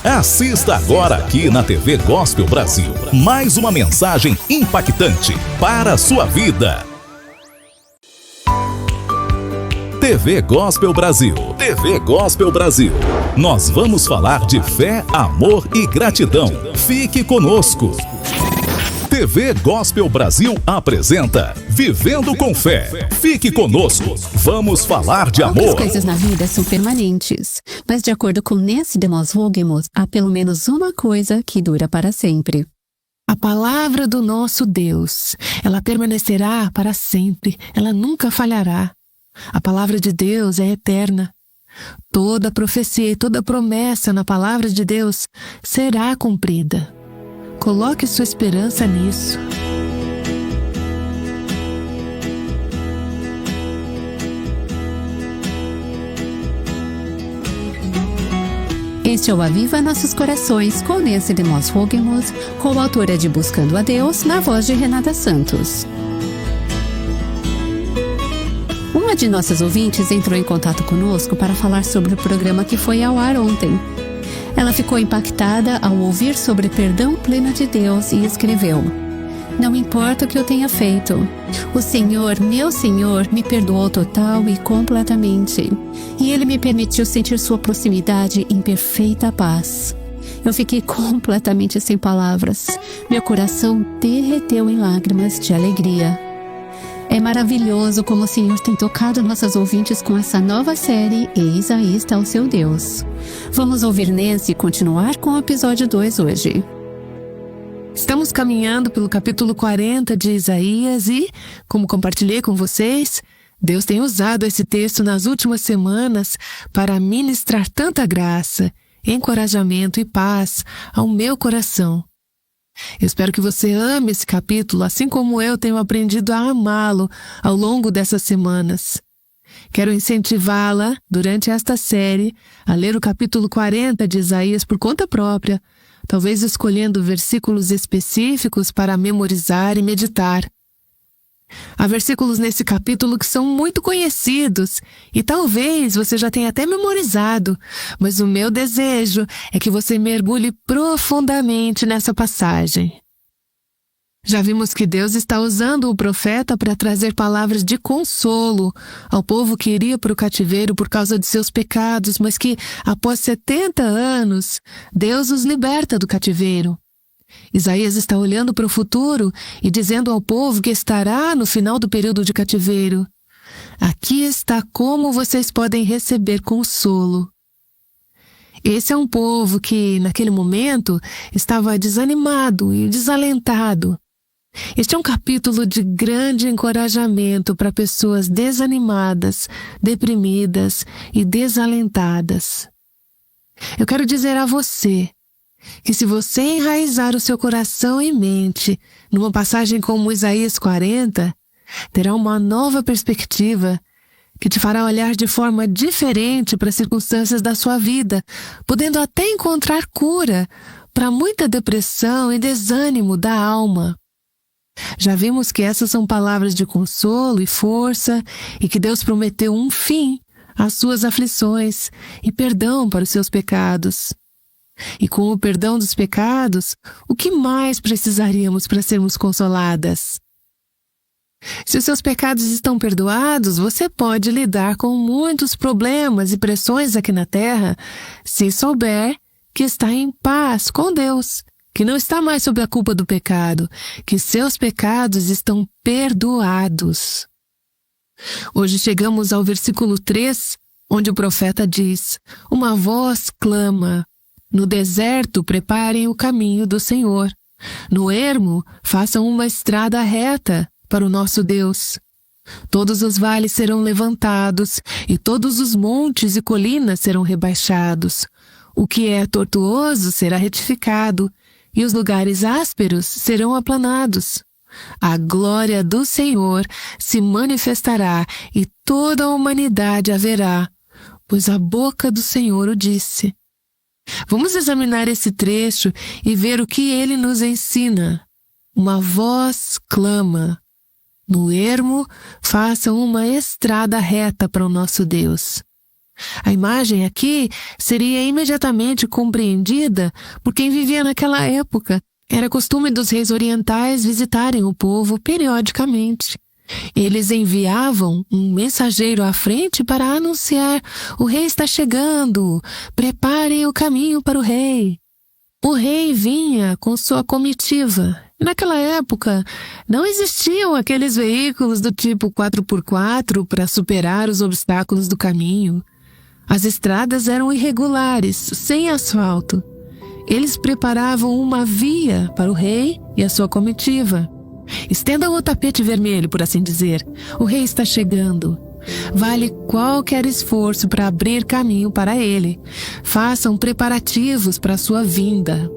Assista agora aqui na TV Gospel Brasil. Mais uma mensagem impactante para a sua vida. TV Gospel Brasil. TV Gospel Brasil. Nós vamos falar de fé, amor e gratidão. Fique conosco. TV Gospel Brasil apresenta Vivendo com Fé. Fique conosco. Vamos falar de amor. Poucas coisas na vida são permanentes, mas de acordo com Nancy DeMoss Wolgemuth, há pelo menos uma coisa que dura para sempre. A palavra do nosso Deus, ela permanecerá para sempre, ela nunca falhará. A palavra de Deus é eterna. Toda profecia e toda promessa na palavra de Deus será cumprida. Coloque sua esperança nisso. Este é o Aviva Nossos Corações, com Nancy DeMoss Wolgemuth, coautora de Buscando a Deus, na voz de Renata Santos. Uma de nossas ouvintes entrou em contato conosco para falar sobre o programa que foi ao ar ontem. Ela ficou impactada ao ouvir sobre perdão pleno de Deus e escreveu: "Não importa o que eu tenha feito, o Senhor, meu Senhor, me perdoou total e completamente, e Ele me permitiu sentir sua proximidade em perfeita paz. Eu fiquei completamente sem palavras. Meu coração derreteu em lágrimas de alegria." É maravilhoso como o Senhor tem tocado nossas ouvintes com essa nova série Eis aí está o seu Deus. Vamos ouvir Nancy continuar com o episódio 2 hoje. Estamos caminhando pelo capítulo 40 de Isaías e, como compartilhei com vocês, Deus tem usado esse texto nas últimas semanas para ministrar tanta graça, encorajamento e paz ao meu coração. Eu espero que você ame esse capítulo, assim como eu tenho aprendido a amá-lo ao longo dessas semanas. Quero incentivá-la, durante esta série, a ler o capítulo 40 de Isaías por conta própria, talvez escolhendo versículos específicos para memorizar e meditar. Há versículos nesse capítulo que são muito conhecidos e talvez você já tenha até memorizado, mas o meu desejo é que você mergulhe profundamente nessa passagem. Já vimos que Deus está usando o profeta para trazer palavras de consolo ao povo que iria para o cativeiro por causa de seus pecados, mas que, após 70 anos, Deus os liberta do cativeiro. Isaías está olhando para o futuro e dizendo ao povo que estará no final do período de cativeiro: "Aqui está como vocês podem receber consolo." Esse é um povo que, naquele momento, estava desanimado e desalentado. Este é um capítulo de grande encorajamento para pessoas desanimadas, deprimidas e desalentadas. Eu quero dizer a você que se você enraizar o seu coração e mente numa passagem como Isaías 40, terá uma nova perspectiva que te fará olhar de forma diferente para as circunstâncias da sua vida, podendo até encontrar cura para muita depressão e desânimo da alma. Já vimos que essas são palavras de consolo e força e que Deus prometeu um fim às suas aflições e perdão para os seus pecados. E com o perdão dos pecados, o que mais precisaríamos para sermos consoladas? Se os seus pecados estão perdoados, você pode lidar com muitos problemas e pressões aqui na terra se souber que está em paz com Deus, que não está mais sob a culpa do pecado, que seus pecados estão perdoados. Hoje chegamos ao versículo 3, onde o profeta diz: "Uma voz clama, no deserto preparem o caminho do Senhor. No ermo façam uma estrada reta para o nosso Deus. Todos os vales serão levantados e todos os montes e colinas serão rebaixados. O que é tortuoso será retificado e os lugares ásperos serão aplanados. A glória do Senhor se manifestará e toda a humanidade a verá, pois a boca do Senhor o disse." Vamos examinar esse trecho e ver o que ele nos ensina. Uma voz clama: no ermo, façam uma estrada reta para o nosso Deus. A imagem aqui seria imediatamente compreendida por quem vivia naquela época. Era costume dos reis orientais visitarem o povo periodicamente. Eles enviavam um mensageiro à frente para anunciar: o rei está chegando, preparem o caminho para o rei. O rei vinha com sua comitiva. Naquela época, não existiam aqueles veículos do tipo 4x4 para superar os obstáculos do caminho. As estradas eram irregulares, sem asfalto. Eles preparavam uma via para o rei e a sua comitiva. Estendam o tapete vermelho, por assim dizer. O rei está chegando. Vale qualquer esforço para abrir caminho para ele. Façam preparativos para a sua vinda.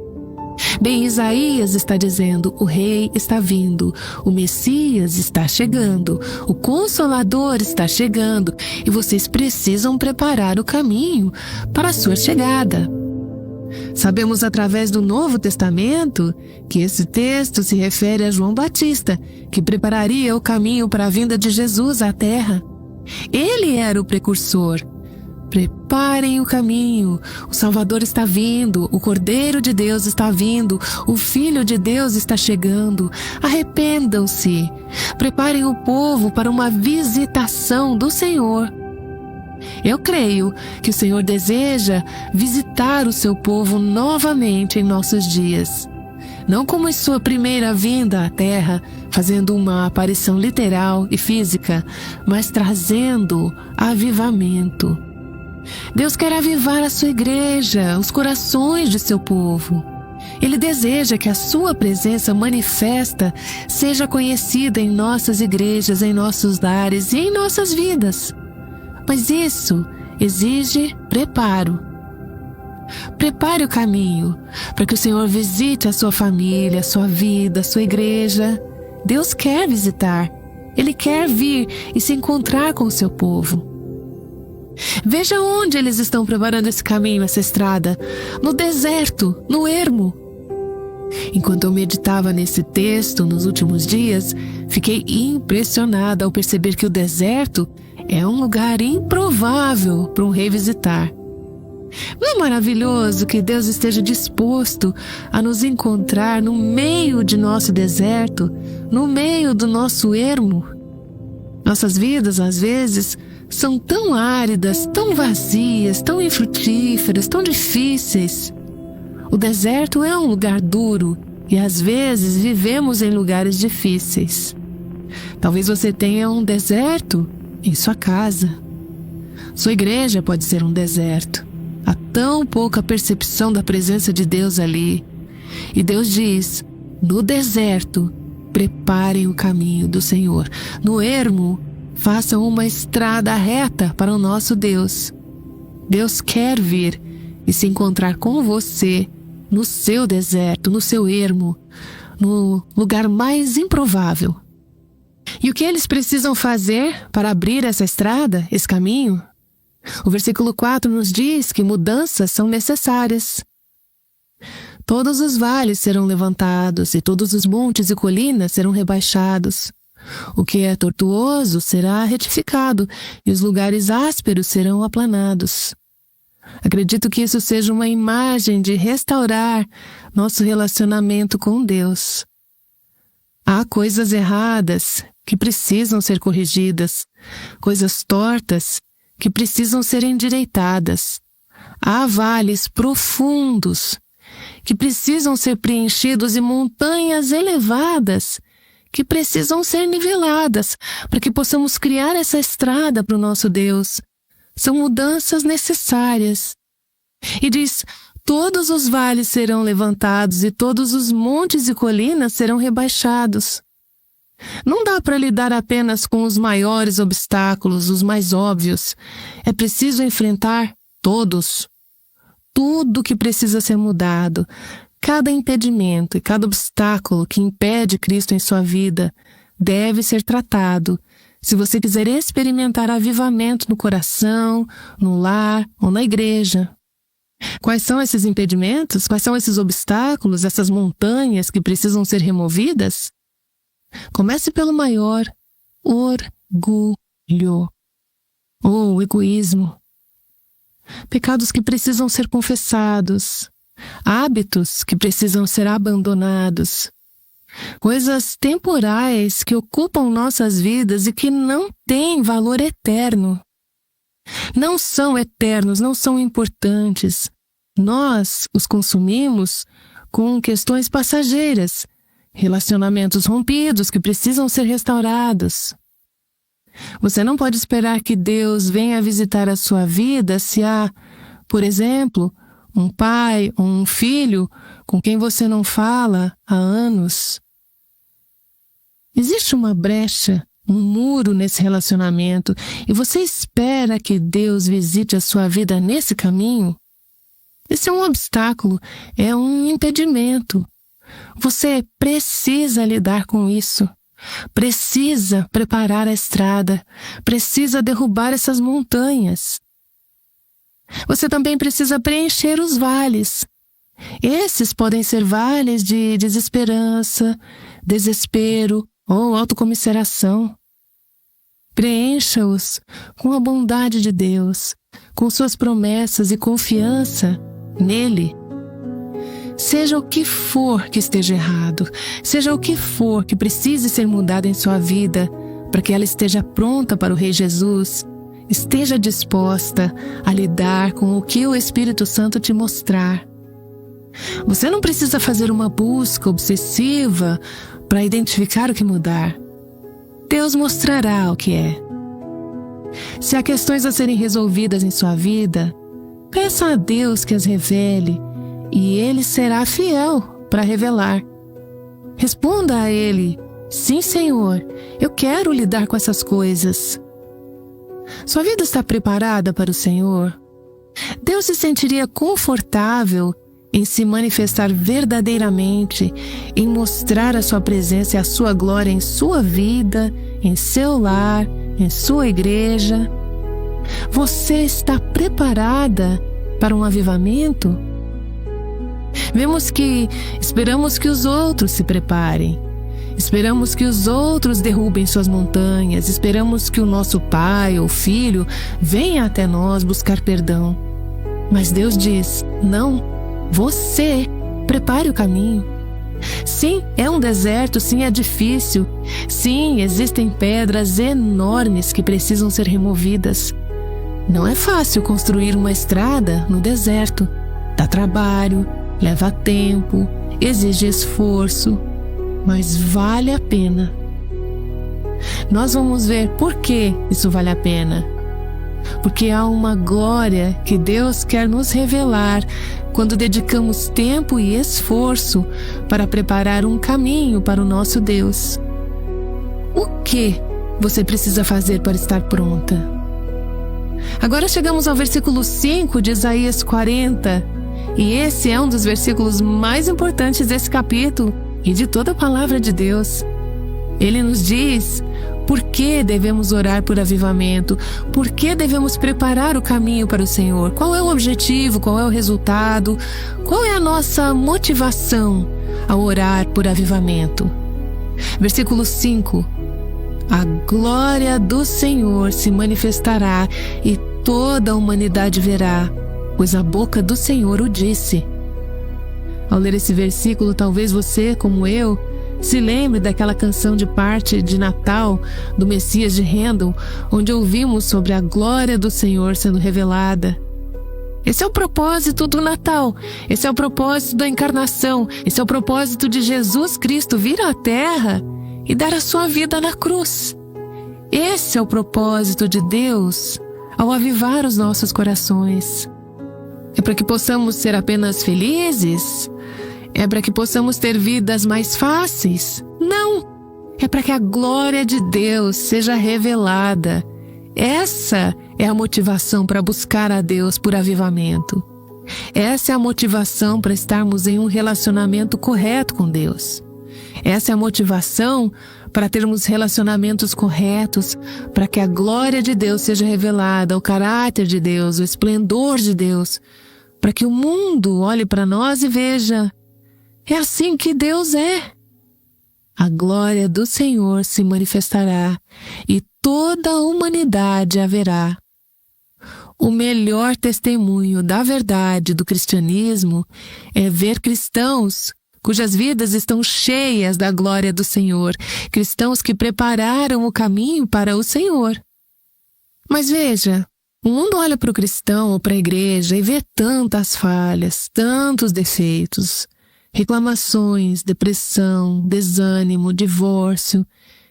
Bem, Isaías está dizendo: o rei está vindo, o Messias está chegando, o Consolador está chegando, e vocês precisam preparar o caminho para a sua chegada. Sabemos através do Novo Testamento que esse texto se refere a João Batista, que prepararia o caminho para a vinda de Jesus à Terra. Ele era o precursor. Preparem o caminho, o Salvador está vindo, o Cordeiro de Deus está vindo, o Filho de Deus está chegando. Arrependam-se, preparem o povo para uma visitação do Senhor. Eu creio que o Senhor deseja visitar o seu povo novamente em nossos dias. Não como em sua primeira vinda à Terra, fazendo uma aparição literal e física, mas trazendo avivamento. Deus quer avivar a sua igreja, os corações de seu povo. Ele deseja que a sua presença manifesta seja conhecida em nossas igrejas, em nossos lares e em nossas vidas. Mas isso exige preparo. Prepare o caminho para que o Senhor visite a sua família, a sua vida, a sua igreja. Deus quer visitar. Ele quer vir e se encontrar com o seu povo. Veja onde eles estão preparando esse caminho, essa estrada. No deserto, no ermo. Enquanto eu meditava nesse texto nos últimos dias, fiquei impressionada ao perceber que o deserto é um lugar improvável para um rei visitar. Não é maravilhoso que Deus esteja disposto a nos encontrar no meio de nosso deserto, no meio do nosso ermo? Nossas vidas, às vezes, são tão áridas, tão vazias, tão infrutíferas, tão difíceis. O deserto é um lugar duro e, às vezes, vivemos em lugares difíceis. Talvez você tenha um deserto em sua casa. Sua igreja pode ser um deserto. Há tão pouca percepção da presença de Deus ali. E Deus diz: no deserto, preparem o caminho do Senhor. No ermo, façam uma estrada reta para o nosso Deus. Deus quer vir e se encontrar com você no seu deserto, no seu ermo, no lugar mais improvável. E o que eles precisam fazer para abrir essa estrada, esse caminho? O versículo 4 nos diz que mudanças são necessárias. Todos os vales serão levantados e todos os montes e colinas serão rebaixados. O que é tortuoso será retificado e os lugares ásperos serão aplanados. Acredito que isso seja uma imagem de restaurar nosso relacionamento com Deus. Há coisas erradas que precisam ser corrigidas, coisas tortas que precisam ser endireitadas. Há vales profundos que precisam ser preenchidos e montanhas elevadas que precisam ser niveladas para que possamos criar essa estrada para o nosso Deus. São mudanças necessárias. E diz: todos os vales serão levantados e todos os montes e colinas serão rebaixados. Não dá para lidar apenas com os maiores obstáculos, os mais óbvios. É preciso enfrentar todos. Tudo que precisa ser mudado. Cada impedimento e cada obstáculo que impede Cristo em sua vida deve ser tratado, se você quiser experimentar avivamento no coração, no lar ou na igreja. Quais são esses impedimentos? Quais são esses obstáculos, essas montanhas que precisam ser removidas? Comece pelo maior: orgulho ou egoísmo. pecados que precisam ser confessados, hábitos que precisam ser abandonados, coisas temporais que ocupam nossas vidas e que não têm valor eterno. Não são eternos, não são importantes. Nós os consumimos com questões passageiras, relacionamentos rompidos que precisam ser restaurados. Você não pode esperar que Deus venha visitar a sua vida se há, por exemplo, um pai ou um filho com quem você não fala há anos. Existe uma brecha, um muro nesse relacionamento e você espera que Deus visite a sua vida nesse caminho? Esse é um obstáculo, é um impedimento. Você precisa lidar com isso. Precisa preparar a estrada. Precisa derrubar essas montanhas. Você também precisa preencher os vales. Esses podem ser vales de desesperança, desespero ou autocomiseração. Preencha-os com a bondade de Deus, com suas promessas e confiança nele. Seja o que for que esteja errado, seja o que for que precise ser mudado em sua vida, para que ela esteja pronta para o Rei Jesus, esteja disposta a lidar com o que o Espírito Santo te mostrar. Você não precisa fazer uma busca obsessiva para identificar o que mudar. Deus mostrará o que é. Se há questões a serem resolvidas em sua vida, peça a Deus que as revele e Ele será fiel para revelar. Responda a Ele: sim, Senhor, eu quero lidar com essas coisas. Sua vida está preparada para o Senhor? Deus se sentiria confortável em se manifestar verdadeiramente, em mostrar a sua presença e a sua glória em sua vida, em seu lar, em sua igreja? Você está preparada para um avivamento? Esperamos que os outros se preparem. Esperamos que os outros derrubem suas montanhas. Esperamos que o nosso pai ou filho venha até nós buscar perdão. Mas Deus diz: não, você prepare o caminho. Sim, é um deserto, sim, é difícil. Sim, existem pedras enormes que precisam ser removidas. Não é fácil construir uma estrada no deserto. Dá trabalho, leva tempo, exige esforço, mas vale a pena. Nós vamos ver por que isso vale a pena. Porque há uma glória que Deus quer nos revelar quando dedicamos tempo e esforço para preparar um caminho para o nosso Deus. O que você precisa fazer para estar pronta? Agora chegamos ao versículo 5 de Isaías 40, e esse é um dos versículos mais importantes desse capítulo e de toda a palavra de Deus. Ele nos diz por que devemos orar por avivamento, por que devemos preparar o caminho para o Senhor, qual é o objetivo, qual é o resultado, qual é a nossa motivação ao orar por avivamento. Versículo 5: a glória do Senhor se manifestará e toda a humanidade verá, pois a boca do Senhor o disse. Ao ler esse versículo, talvez você, como eu, se lembre daquela canção de parte de Natal do Messias de Handel, onde ouvimos sobre a glória do Senhor sendo revelada. Esse é o propósito do Natal, esse é o propósito da encarnação, esse é o propósito de Jesus Cristo vir à Terra e dar a sua vida na cruz. Esse é o propósito de Deus ao avivar os nossos corações. É para que possamos ser apenas felizes? É para que possamos ter vidas mais fáceis? Não! É para que a glória de Deus seja revelada. Essa é a motivação para buscar a Deus por avivamento. Essa é a motivação para estarmos em um relacionamento correto com Deus. Essa é a motivação para termos relacionamentos corretos, para que a glória de Deus seja revelada, o caráter de Deus, o esplendor de Deus, para que o mundo olhe para nós e veja: é assim que Deus é. A glória do Senhor se manifestará e toda a humanidade a verá. O melhor testemunho da verdade do cristianismo é ver cristãos cujas vidas estão cheias da glória do Senhor, cristãos que prepararam o caminho para o Senhor. Mas veja, o mundo olha para o cristão ou para a igreja e vê tantas falhas, tantos defeitos, reclamações, depressão, desânimo, divórcio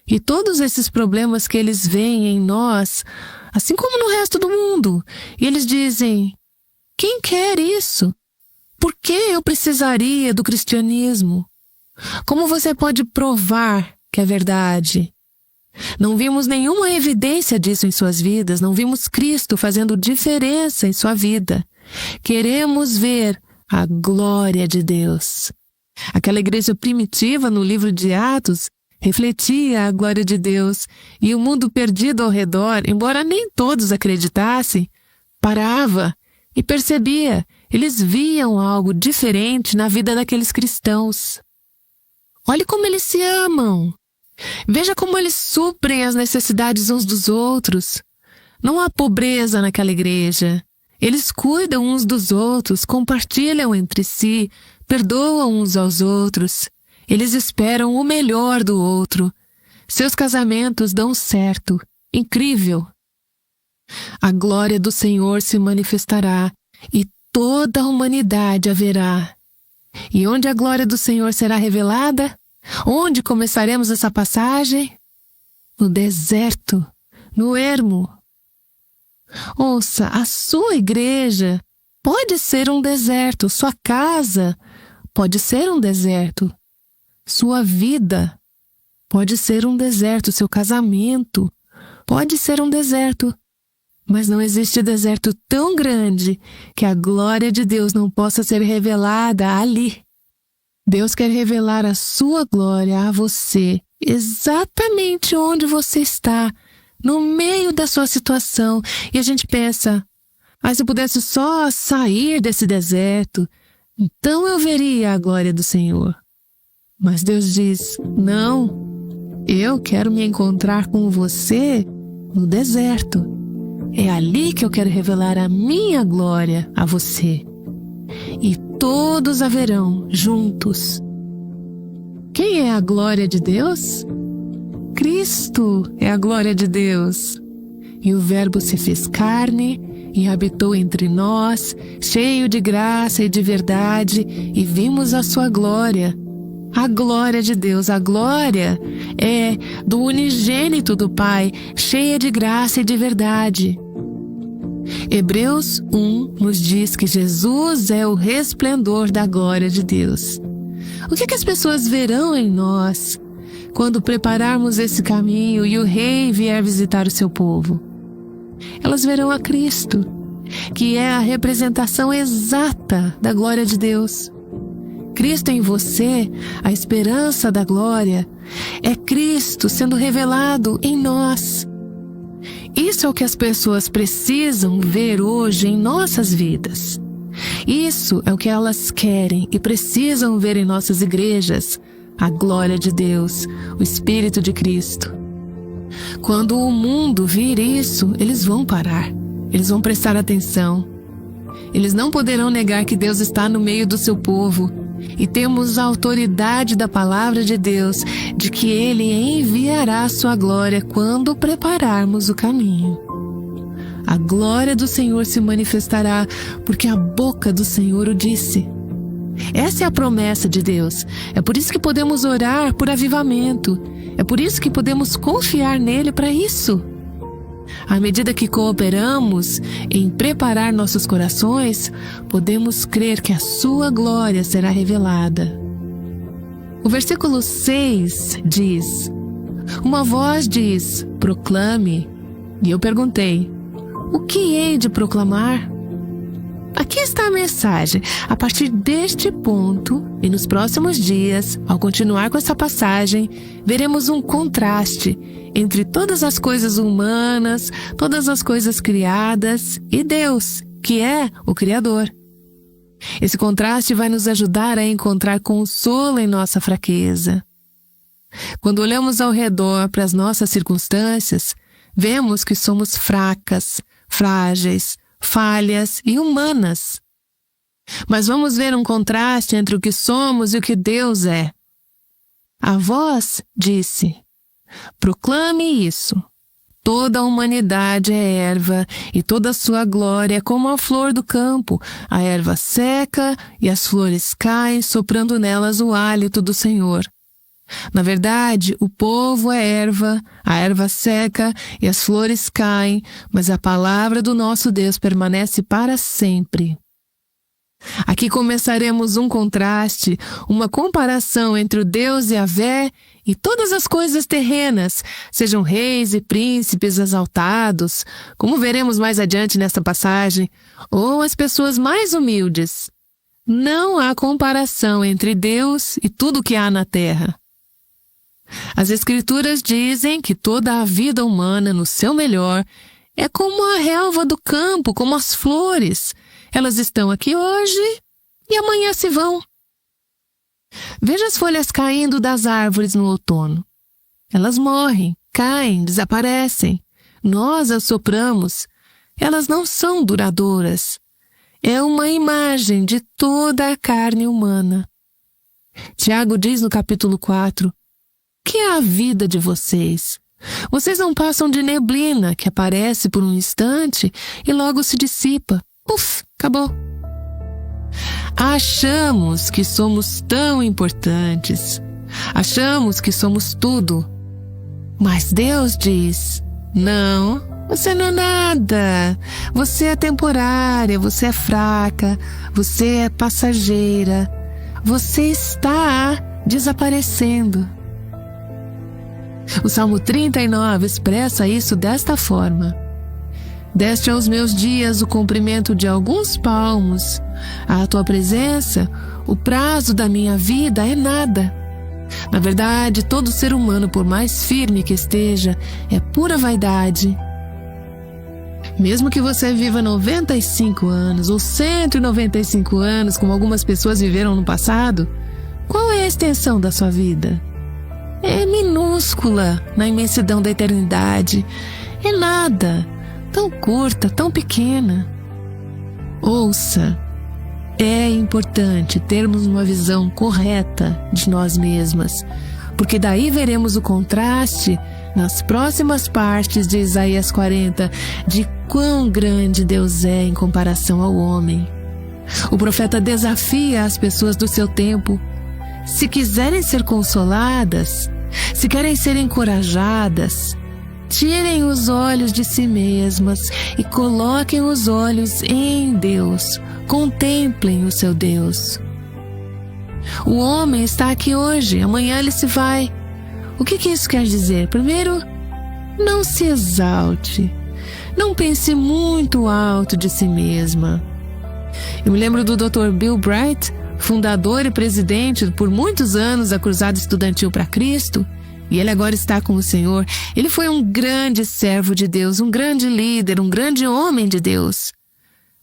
e todos esses problemas que eles veem em nós, assim como no resto do mundo. E eles dizem: quem quer isso? Por que eu precisaria do cristianismo? Como você pode provar que é verdade? Não vimos nenhuma evidência disso em suas vidas, não vimos Cristo fazendo diferença em sua vida. Queremos ver a glória de Deus. Aquela igreja primitiva no livro de Atos refletia a glória de Deus, e o mundo perdido ao redor, embora nem todos acreditassem, parava e percebia. Eles viam algo diferente na vida daqueles cristãos. Olhe como eles se amam. Veja como eles suprem as necessidades uns dos outros. Não há pobreza naquela igreja. Eles cuidam uns dos outros, compartilham entre si, perdoam uns aos outros. Eles esperam o melhor do outro. Seus casamentos dão certo. Incrível! A glória do Senhor se manifestará e toda a humanidade a verá. E onde a glória do Senhor será revelada? Onde começaremos essa passagem? No deserto, no ermo. Ouça, a sua igreja pode ser um deserto, sua casa pode ser um deserto, sua vida pode ser um deserto, seu casamento pode ser um deserto. Mas não existe deserto tão grande que a glória de Deus não possa ser revelada ali. Deus quer revelar a sua glória a você, exatamente onde você está, no meio da sua situação. E a gente pensa: se eu pudesse só sair desse deserto, então eu veria a glória do Senhor. Mas Deus diz: não, eu quero me encontrar com você no deserto. É ali que eu quero revelar a minha glória a você. E todos a verão juntos. Quem é a glória de Deus? Cristo é a glória de Deus. E o Verbo se fez carne e habitou entre nós, cheio de graça e de verdade, e vimos a sua glória. A glória de Deus, a glória é do unigênito do Pai, cheia de graça e de verdade. Hebreus 1 nos diz que Jesus é o resplendor da glória de Deus. O que as pessoas verão em nós quando prepararmos esse caminho e o Rei vier visitar o seu povo? Elas verão a Cristo, que é a representação exata da glória de Deus. Cristo em você, a esperança da glória, é Cristo sendo revelado em nós. Isso é o que as pessoas precisam ver hoje em nossas vidas. Isso é o que elas querem e precisam ver em nossas igrejas: a glória de Deus, o Espírito de Cristo. Quando o mundo vir isso, eles vão parar, eles vão prestar atenção. Eles não poderão negar que Deus está no meio do seu povo. E temos a autoridade da palavra de Deus, de que Ele enviará a sua glória quando prepararmos o caminho. A glória do Senhor se manifestará, porque a boca do Senhor o disse. Essa é a promessa de Deus. É por isso que podemos orar por avivamento. É por isso que podemos confiar nele para isso. À medida que cooperamos em preparar nossos corações, podemos crer que a sua glória será revelada. O versículo 6 diz: uma voz diz, proclame. E eu perguntei: o que hei de proclamar? Aqui está a mensagem. A partir deste ponto e nos próximos dias, ao continuar com essa passagem, veremos um contraste entre todas as coisas humanas, todas as coisas criadas e Deus, que é o Criador. Esse contraste vai nos ajudar a encontrar consolo em nossa fraqueza. Quando olhamos ao redor para as nossas circunstâncias, vemos que somos fracas, frágeis, falhas e humanas. Mas vamos ver um contraste entre o que somos e o que Deus é. A voz disse: proclame isso. Toda a humanidade é erva, e toda a sua glória é como a flor do campo. A erva seca e as flores caem, soprando nelas o hálito do Senhor. Na verdade, o povo é a erva seca e as flores caem, mas a palavra do nosso Deus permanece para sempre. Aqui começaremos um contraste, uma comparação entre o Deus Yahvé e todas as coisas terrenas, sejam reis e príncipes exaltados, como veremos mais adiante nesta passagem, ou as pessoas mais humildes. Não há comparação entre Deus e tudo o que há na terra. As Escrituras dizem que toda a vida humana, no seu melhor, é como a relva do campo, como as flores. Elas estão aqui hoje e amanhã se vão. Veja as folhas caindo das árvores no outono. Elas morrem, caem, desaparecem. Nós as sopramos. Elas não são duradouras. É uma imagem de toda a carne humana. Tiago diz no capítulo 4, que é a vida de vocês? Vocês não passam de neblina que aparece por um instante e logo se dissipa. Puf, acabou. Achamos que somos tão importantes. Achamos que somos tudo. Mas Deus diz: não, você não é nada. Você é temporária, você é fraca, você é passageira. Você está desaparecendo. O Salmo 39 expressa isso desta forma: deste aos meus dias o comprimento de alguns palmos. À tua presença, o prazo da minha vida é nada. Na verdade, todo ser humano, por mais firme que esteja, é pura vaidade. Mesmo que você viva 95 anos ou 195 anos, como algumas pessoas viveram no passado, qual é a extensão da sua vida? É minúscula na imensidão da eternidade. É nada. Tão curta, tão pequena. Ouça, é importante termos uma visão correta de nós mesmas, porque daí veremos o contraste nas próximas partes de Isaías 40 de quão grande Deus é em comparação ao homem. O profeta desafia as pessoas do seu tempo. Se quiserem ser consoladas, se querem ser encorajadas, tirem os olhos de si mesmas e coloquem os olhos em Deus. Contemplem o seu Deus. O homem está aqui hoje, amanhã ele se vai. O que isso quer dizer? Primeiro, não se exalte. Não pense muito alto de si mesma. Eu me lembro do Dr. Bill Bright, fundador e presidente por muitos anos da Cruzada Estudantil para Cristo, e ele agora está com o Senhor. Ele foi um grande servo de Deus, um grande líder, um grande homem de Deus.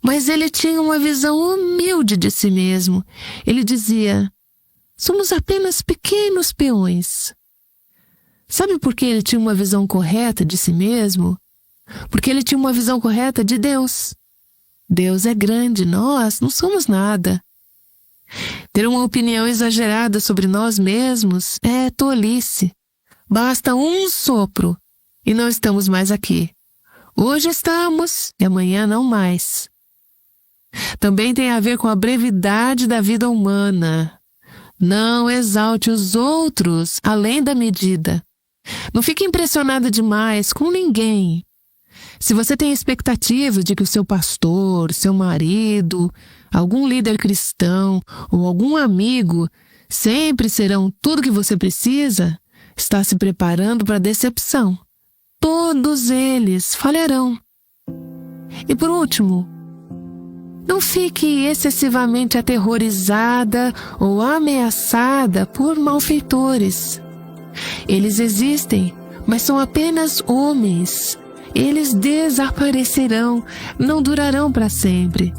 Mas ele tinha uma visão humilde de si mesmo. Ele dizia: somos apenas pequenos peões. Sabe por que ele tinha uma visão correta de si mesmo? Porque ele tinha uma visão correta de Deus. Deus é grande, nós não somos nada. Ter uma opinião exagerada sobre nós mesmos é tolice. Basta um sopro e não estamos mais aqui. Hoje estamos e amanhã não mais. Também tem a ver com a brevidade da vida humana. Não exalte os outros além da medida. Não fique impressionada demais com ninguém. Se você tem expectativa de que o seu pastor, seu marido, algum líder cristão ou algum amigo sempre serão tudo que você precisa, está se preparando para a decepção. Todos eles falharão. E por último, não fique excessivamente aterrorizada ou ameaçada por malfeitores. Eles existem, mas são apenas homens. Eles desaparecerão, não durarão para sempre.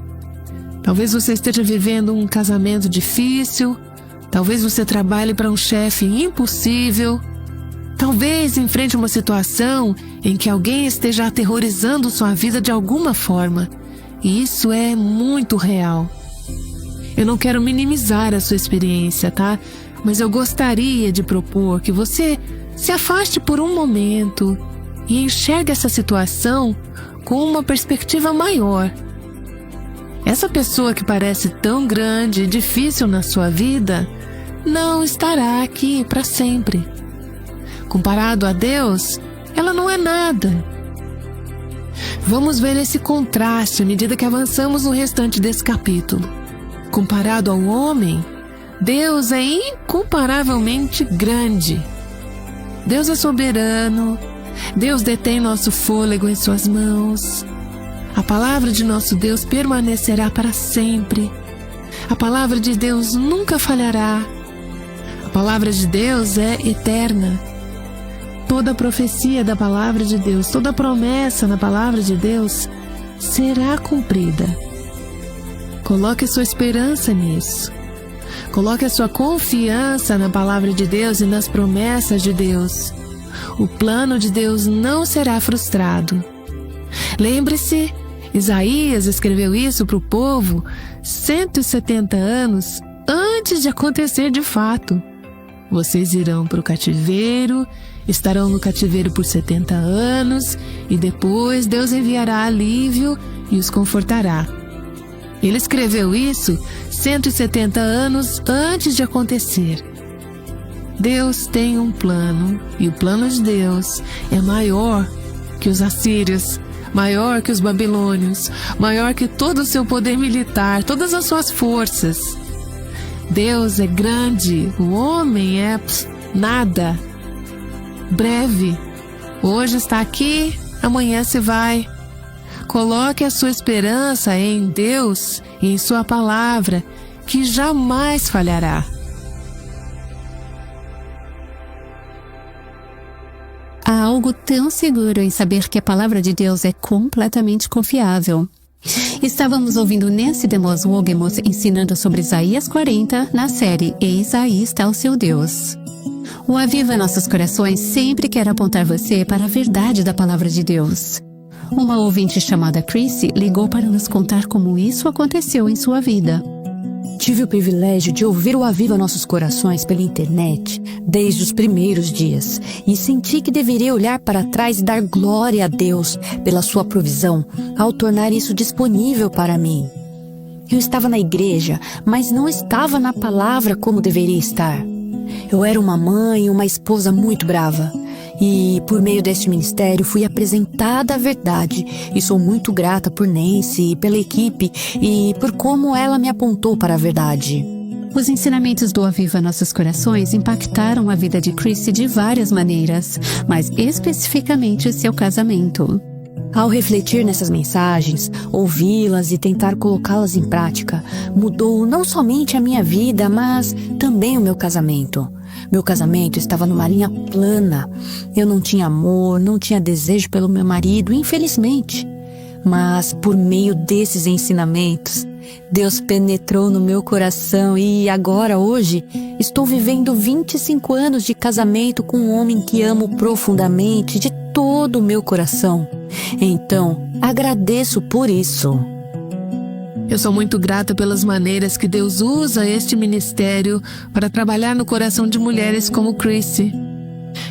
Talvez você esteja vivendo um casamento difícil, talvez você trabalhe para um chefe impossível, talvez enfrente uma situação em que alguém esteja aterrorizando sua vida de alguma forma. E isso é muito real. Eu não quero minimizar a sua experiência, tá? Mas eu gostaria de propor que você se afaste por um momento e enxergue essa situação com uma perspectiva maior. Essa pessoa que parece tão grande e difícil na sua vida não estará aqui para sempre. Comparado a Deus, ela não é nada. Vamos ver esse contraste à medida que avançamos no restante desse capítulo. Comparado ao homem, Deus é incomparavelmente grande. Deus é soberano. Deus detém nosso fôlego em suas mãos. A palavra de nosso Deus permanecerá para sempre. A palavra de Deus nunca falhará. A palavra de Deus é eterna. Toda profecia da palavra de Deus, toda promessa na palavra de Deus será cumprida. Coloque a sua esperança nisso. Coloque a sua confiança na palavra de Deus e nas promessas de Deus. O plano de Deus não será frustrado. Lembre-se, Isaías escreveu isso para o povo 170 anos antes de acontecer de fato. Vocês irão para o cativeiro, estarão no cativeiro por 70 anos e depois Deus enviará alívio e os confortará. Ele escreveu isso 170 anos antes de acontecer. Deus tem um plano e o plano de Deus é maior que os assírios, maior que os babilônios, maior que todo o seu poder militar, todas as suas forças. Deus é grande, o homem é nada. Breve, hoje está aqui, amanhã se vai. Coloque a sua esperança em Deus e em sua palavra, que jamais falhará. Há algo tão seguro em saber que a palavra de Deus é completamente confiável. Estávamos ouvindo Nancy DeMoss Wolgemuth ensinando sobre Isaías 40 na série Eis aí está o seu Deus. O Aviva Nossos Corações sempre quer apontar você para a verdade da palavra de Deus. Uma ouvinte chamada Chrissy ligou para nos contar como isso aconteceu em sua vida. Tive o privilégio de ouvir o Aviva Nossos Corações pela internet desde os primeiros dias e senti que deveria olhar para trás e dar glória a Deus pela sua provisão ao tornar isso disponível para mim. Eu estava na igreja, mas não estava na palavra como deveria estar. Eu era uma mãe e uma esposa muito brava. E, por meio deste ministério, fui apresentada a verdade. E sou muito grata por Nancy, pela equipe e por como ela me apontou para a verdade. Os ensinamentos do Aviva Nossos Corações impactaram a vida de Chrissy de várias maneiras, mas especificamente seu casamento. Ao refletir nessas mensagens, ouvi-las e tentar colocá-las em prática, mudou não somente a minha vida, mas também o meu casamento. Meu casamento estava numa linha plana. Eu não tinha amor, não tinha desejo pelo meu marido, infelizmente. Mas por meio desses ensinamentos, Deus penetrou no meu coração e agora, hoje, estou vivendo 25 anos de casamento com um homem que amo profundamente, de todo o meu coração. Então, agradeço por isso. Eu sou muito grata pelas maneiras que Deus usa este ministério para trabalhar no coração de mulheres como Chrissy.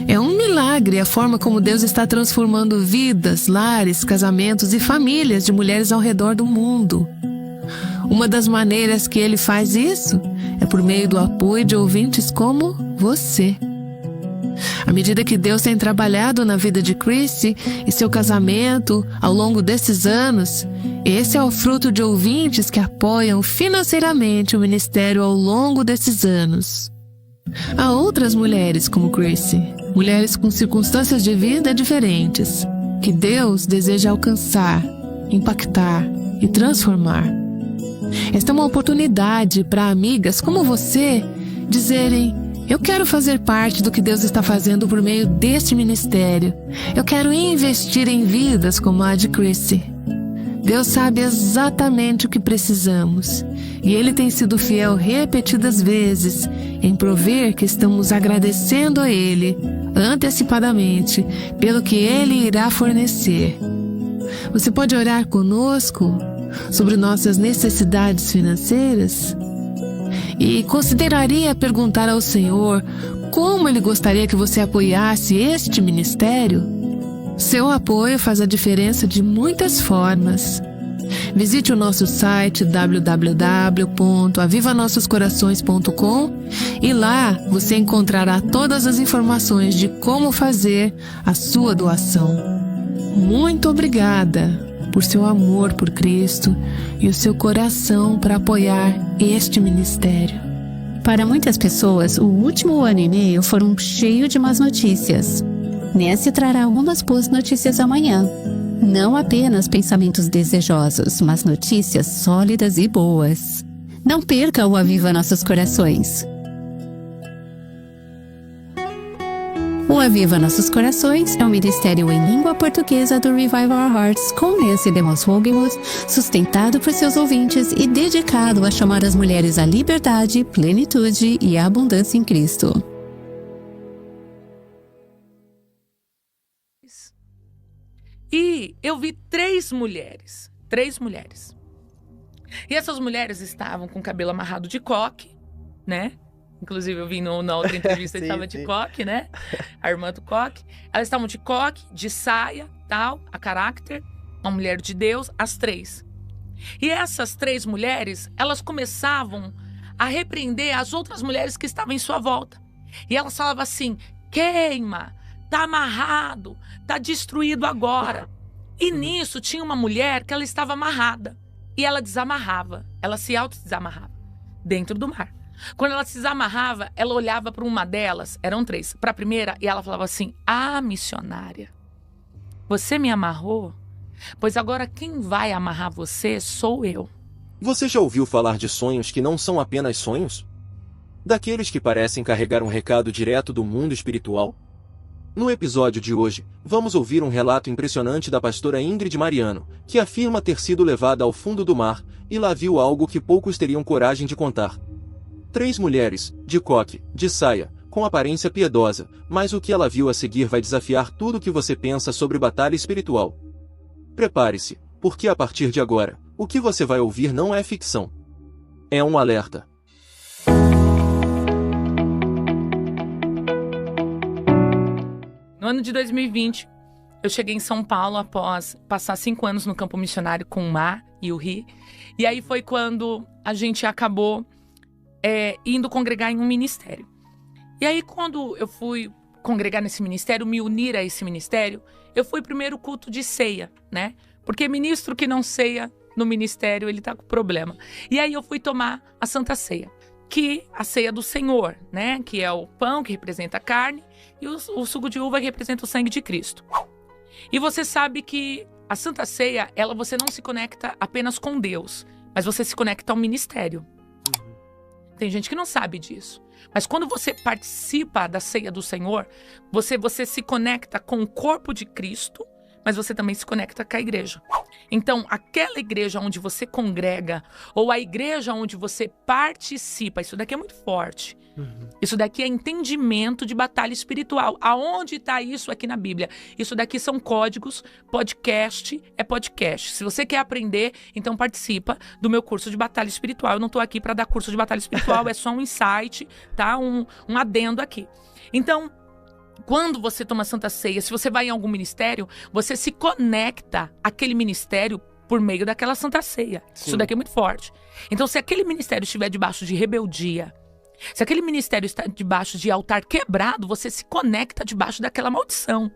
É um milagre a forma como Deus está transformando vidas, lares, casamentos e famílias de mulheres ao redor do mundo. Uma das maneiras que Ele faz isso é por meio do apoio de ouvintes como você. À medida que Deus tem trabalhado na vida de Chrissy e seu casamento ao longo desses anos, esse é o fruto de ouvintes que apoiam financeiramente o ministério ao longo desses anos. Há outras mulheres como Chrissy, mulheres com circunstâncias de vida diferentes, que Deus deseja alcançar, impactar e transformar. Esta é uma oportunidade para amigas como você dizerem: eu quero fazer parte do que Deus está fazendo por meio deste ministério. Eu quero investir em vidas como a de Chrissy. Deus sabe exatamente o que precisamos. E Ele tem sido fiel repetidas vezes em prover que estamos agradecendo a Ele antecipadamente pelo que Ele irá fornecer. Você pode orar conosco? sobre nossas necessidades financeiras? E consideraria perguntar ao Senhor como Ele gostaria que você apoiasse este ministério? Seu apoio faz a diferença de muitas formas. Visite o nosso site www.avivanossoscorações.com e lá você encontrará todas as informações de como fazer a sua doação. Muito obrigada por seu amor por Cristo e o seu coração para apoiar este ministério. Para muitas pessoas, o último ano e meio foram cheio de más notícias. Nancy trará algumas boas notícias amanhã. Não apenas pensamentos desejosos, mas notícias sólidas e boas. Não perca o Aviva Nossos Corações. O Aviva Nossos Corações é um ministério em língua portuguesa do Revive Our Hearts com Nancy Demos Wogemuth, sustentado por seus ouvintes e dedicado a chamar as mulheres à liberdade, plenitude e abundância em Cristo. E eu vi três mulheres. E essas mulheres estavam com o cabelo amarrado de coque, né? Inclusive eu vi na outra entrevista que estava de coque, né? A irmã do coque. Elas estavam de coque, de saia, tal, a caráter, uma mulher de Deus, as três. E essas três mulheres, elas começavam a repreender as outras mulheres que estavam em sua volta. E elas falavam assim, queima, tá amarrado, tá destruído agora. E nisso tinha uma mulher que ela estava amarrada. E ela desamarrava, ela se autodesamarrava dentro do mar. Quando ela se desamarrava, ela olhava para uma delas, eram três, para a primeira, e ela falava assim, missionária, você me amarrou? Pois agora quem vai amarrar você sou eu. Você já ouviu falar de sonhos que não são apenas sonhos? Daqueles que parecem carregar um recado direto do mundo espiritual? No episódio de hoje, vamos ouvir um relato impressionante da pastora Ingrid Mariano, que afirma ter sido levada ao fundo do mar, e lá viu algo que poucos teriam coragem de contar. 3 mulheres, de coque, de saia, com aparência piedosa, mas o que ela viu a seguir vai desafiar tudo o que você pensa sobre batalha espiritual. Prepare-se, porque a partir de agora, o que você vai ouvir não é ficção. É um alerta. No ano de 2020, eu cheguei em São Paulo após passar 5 anos no campo missionário com o Mar e o Ri. E aí foi quando a gente acabou indo congregar em um ministério. E aí quando eu fui congregar nesse ministério, me unir a esse ministério, eu fui primeiro culto de ceia, né? Porque ministro que não ceia no ministério, ele tá com problema. E aí eu fui tomar a Santa Ceia, que a ceia do Senhor, né? Que é o pão que representa a carne e o suco de uva que representa o sangue de Cristo. E você sabe que a Santa Ceia, você não se conecta apenas com Deus, mas você se conecta ao ministério. Tem gente que não sabe disso. Mas quando você participa da ceia do Senhor, você se conecta com o corpo de Cristo, mas você também se conecta com a igreja. Então, aquela igreja onde você congrega, ou a igreja onde você participa, isso daqui é muito forte. Isso daqui é entendimento de batalha espiritual. Aonde está isso aqui na Bíblia? Isso daqui são códigos, podcast é podcast. Se você quer aprender, então participa do meu curso de batalha espiritual. Eu não estou aqui para dar curso de batalha espiritual, é só um insight, tá? Um adendo aqui. Então, quando você toma Santa Ceia, se você vai em algum ministério, você se conecta àquele ministério por meio daquela Santa Ceia. Sim. Isso daqui é muito forte. Então, se aquele ministério estiver debaixo de rebeldia, se aquele ministério está debaixo de altar quebrado, você se conecta debaixo daquela maldição.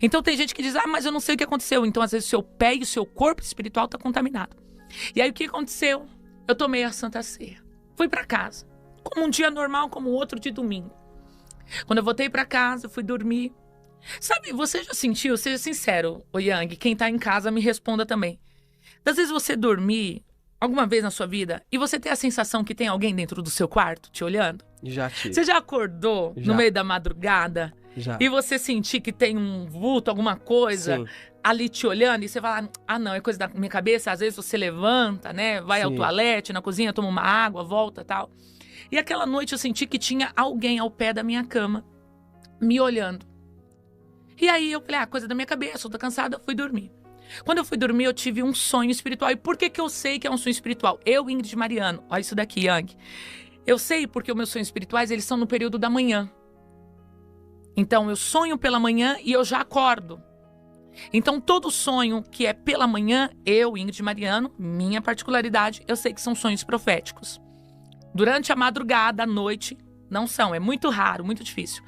Então tem gente que diz, mas eu não sei o que aconteceu. Então às vezes o seu pé e o seu corpo espiritual está contaminado. E aí o que aconteceu? Eu tomei a Santa Ceia. Fui para casa, como um dia normal, como outro de domingo. Quando eu voltei para casa, fui dormir. Sabe, você já sentiu, seja sincero, ô Yang, quem tá em casa me responda também. Às vezes você dormir alguma vez na sua vida e você ter a sensação que tem alguém dentro do seu quarto te olhando? Já tive. Você já acordou no meio da madrugada? Já. E você sentir que tem um vulto, alguma coisa Sim. ali te olhando e você fala, não, é coisa da minha cabeça. Às vezes você levanta, né, vai ao toalete, na cozinha, toma uma água, volta e tal. E aquela noite eu senti que tinha alguém ao pé da minha cama me olhando. E aí eu falei, coisa da minha cabeça, eu tô cansada, fui dormir. Quando eu fui dormir, eu tive um sonho espiritual. E por que eu sei que é um sonho espiritual? Eu, Ingrid Mariano, olha isso daqui, Yang. Eu sei porque os meus sonhos espirituais, eles são no período da manhã. Então, eu sonho pela manhã e eu já acordo. Então, todo sonho que é pela manhã, eu, Ingrid Mariano, minha particularidade, eu sei que são sonhos proféticos. Durante a madrugada, à noite, não são. É muito raro, muito difícil.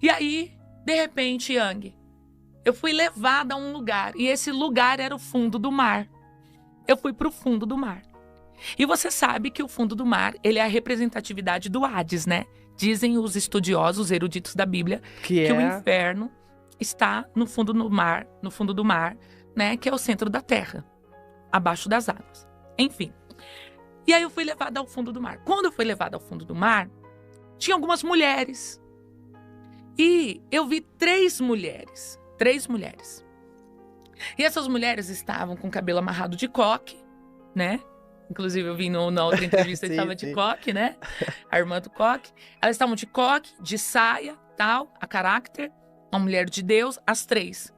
E aí, de repente, Yang, eu fui levada a um lugar. E esse lugar era o fundo do mar. Eu fui para o fundo do mar. E você sabe que o fundo do mar, ele é a representatividade do Hades, né? Dizem os estudiosos, eruditos da Bíblia, que o inferno está no fundo do mar, né? Que é o centro da terra, abaixo das águas. Enfim. E aí eu fui levada ao fundo do mar. Quando eu fui levada ao fundo do mar, tinha algumas mulheres. E eu vi 3 mulheres. 3 mulheres. E essas mulheres estavam com o cabelo amarrado de coque, né? Inclusive, eu vi na outra entrevista, sim, estava de coque, né? A irmã do coque. Elas estavam de coque, de saia, tal, a caráter, uma mulher de Deus, as 3.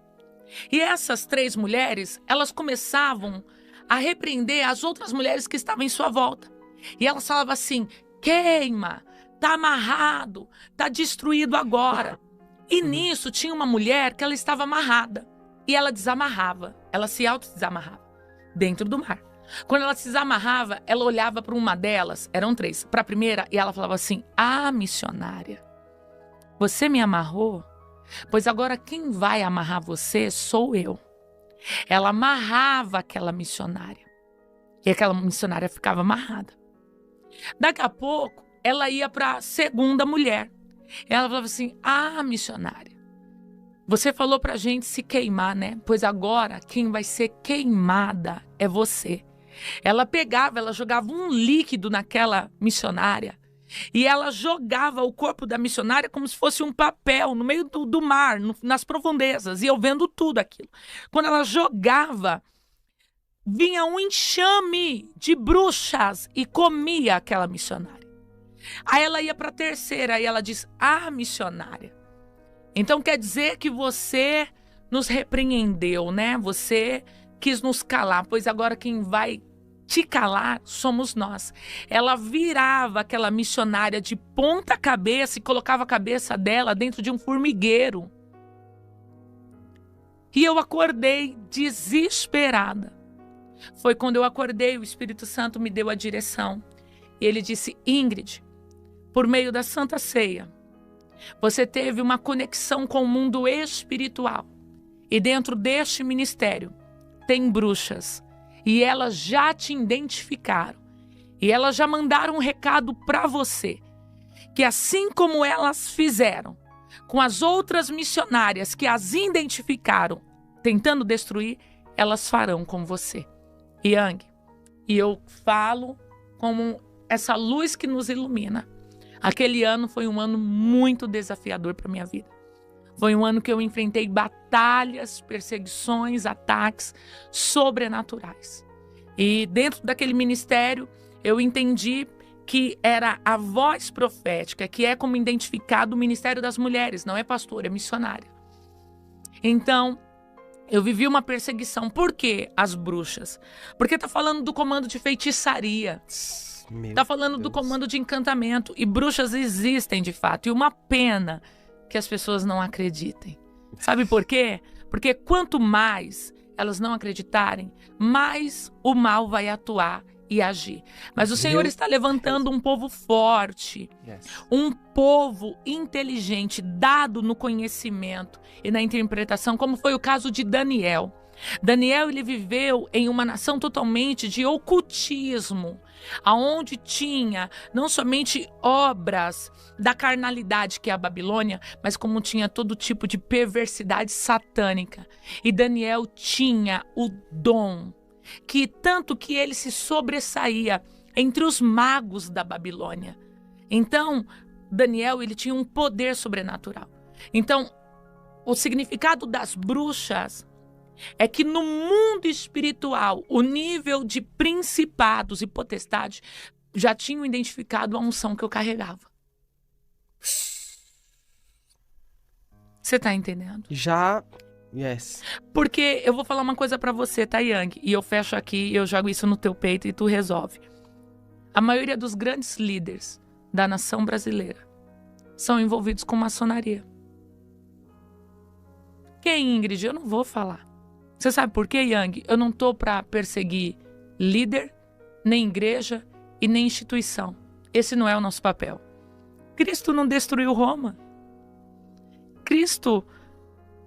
E essas 3 mulheres, elas começavam a repreender as outras mulheres que estavam em sua volta. E elas falavam assim, queima, tá amarrado, tá destruído agora. E nisso tinha uma mulher que ela estava amarrada. E ela desamarrava, ela se auto-desamarrava dentro do mar. Quando ela se desamarrava, ela olhava para uma delas, eram 3, para a primeira, e ela falava assim, missionária, você me amarrou? Pois agora quem vai amarrar você sou eu. Ela amarrava aquela missionária. E aquela missionária ficava amarrada. Daqui a pouco, ela ia para a segunda mulher. Ela falava assim, missionária, você falou pra gente se queimar, né? Pois agora quem vai ser queimada é você. Ela pegava, ela jogava um líquido naquela missionária e ela jogava o corpo da missionária como se fosse um papel no meio do mar, nas profundezas, e eu vendo tudo aquilo. Quando ela jogava, vinha um enxame de bruxas e comia aquela missionária. Aí ela ia para a terceira e ela diz, missionária, então quer dizer que você nos repreendeu, né? Você quis nos calar, pois agora quem vai te calar somos nós. Ela virava aquela missionária de ponta cabeça e colocava a cabeça dela dentro de um formigueiro. E eu acordei desesperada. Foi quando eu acordei, o Espírito Santo me deu a direção. E ele disse, Ingrid, por meio da Santa Ceia, você teve uma conexão com o mundo espiritual. E dentro deste ministério tem bruxas. E elas já te identificaram. E elas já mandaram um recado para você. Que assim como elas fizeram com as outras missionárias que as identificaram, tentando destruir, elas farão com você. Yang, e eu falo como essa luz que nos ilumina. Aquele ano foi um ano muito desafiador para minha vida. Foi um ano que eu enfrentei batalhas, perseguições, ataques sobrenaturais. E dentro daquele ministério, eu entendi que era a voz profética, que é como identificado o ministério das mulheres, não é pastora, é missionária. Então, eu vivi uma perseguição. Por quê? As bruxas. Porque tá falando do comando de feitiçaria. Tá falando do comando de encantamento. E bruxas existem de fato. E uma pena que as pessoas não acreditem. Sabe por quê? Porque quanto mais elas não acreditarem, mais o mal vai atuar e agir. Mas o Senhor está levantando um povo forte, um povo inteligente, dado no conhecimento e na interpretação, como foi o caso de Daniel. Daniel, ele viveu em uma nação totalmente de ocultismo, aonde tinha não somente obras da carnalidade, que é a Babilônia, mas como tinha todo tipo de perversidade satânica. E Daniel tinha o dom, que tanto que ele se sobressaía entre os magos da Babilônia. Então, Daniel, ele tinha um poder sobrenatural. Então, o significado das bruxas é que no mundo espiritual, o nível de principados e potestades já tinham identificado a unção que eu carregava. Você está entendendo? Já Yes. Porque eu vou falar uma coisa pra você, tá, Yang? E eu fecho aqui, eu jogo isso no teu peito e tu resolve. A maioria dos grandes líderes da nação brasileira são envolvidos com maçonaria. Quem, Ingrid? Eu não vou falar. Você sabe por quê, Yang? Eu não tô pra perseguir líder, nem igreja e nem instituição. Esse não é o nosso papel. Cristo não destruiu Roma. Cristo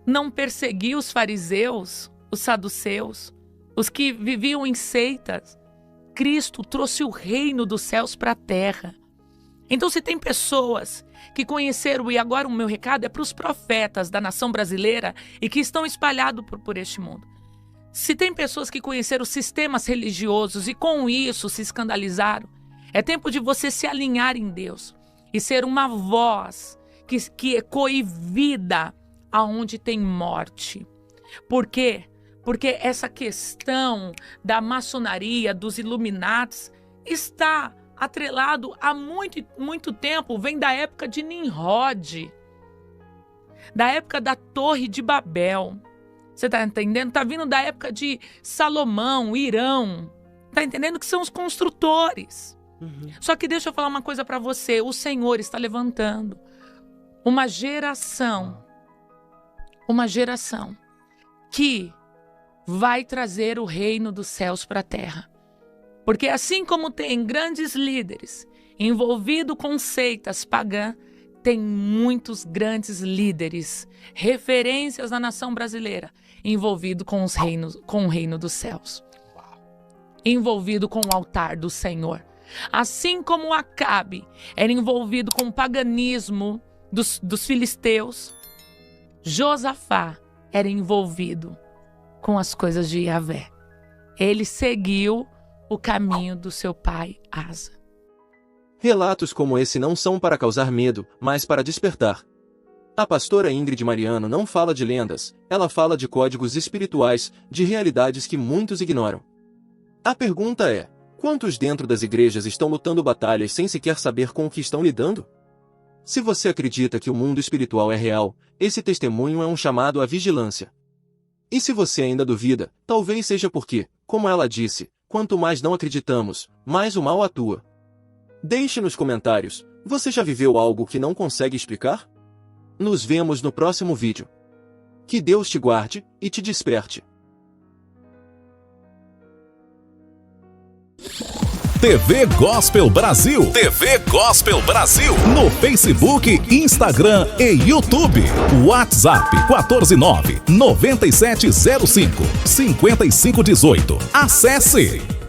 não perseguiu os fariseus, os saduceus, os que viviam em seitas. Cristo trouxe o reino dos céus para a terra. Então, se tem pessoas que conheceram, e agora o meu recado é para os profetas da nação brasileira e que estão espalhados por este mundo. Se tem pessoas que conheceram sistemas religiosos e com isso se escandalizaram, é tempo de você se alinhar em Deus e ser uma voz que ecoe vida aonde tem morte. Por quê? Porque essa questão da maçonaria, dos Illuminatis, está atrelado há muito tempo, vem da época de Nimrod, da época da Torre de Babel. Você está entendendo? Está vindo da época de Salomão, Irão. Está entendendo que são os construtores. Só que deixa eu falar uma coisa para você. O Senhor está levantando uma geração que vai trazer o reino dos céus para a terra. Porque assim como tem grandes líderes envolvidos com seitas pagãs, tem muitos grandes líderes, referências na nação brasileira, envolvidos com o reino dos céus. Envolvido com o altar do Senhor. Assim como Acabe era envolvido com o paganismo dos filisteus, Josafá era envolvido com as coisas de Yahvé. Ele seguiu o caminho do seu pai Asa. Relatos como esse não são para causar medo, mas para despertar. A pastora Ingrid Mariano não fala de lendas, ela fala de códigos espirituais, de realidades que muitos ignoram. A pergunta é: quantos dentro das igrejas estão lutando batalhas sem sequer saber com o que estão lidando? Se você acredita que o mundo espiritual é real, esse testemunho é um chamado à vigilância. E se você ainda duvida, talvez seja porque, como ela disse, quanto mais não acreditamos, mais o mal atua. Deixe nos comentários, você já viveu algo que não consegue explicar? Nos vemos no próximo vídeo. Que Deus te guarde e te desperte. TV Gospel Brasil. TV Gospel Brasil. No Facebook, Instagram e YouTube. WhatsApp 149-9705-5518. Acesse!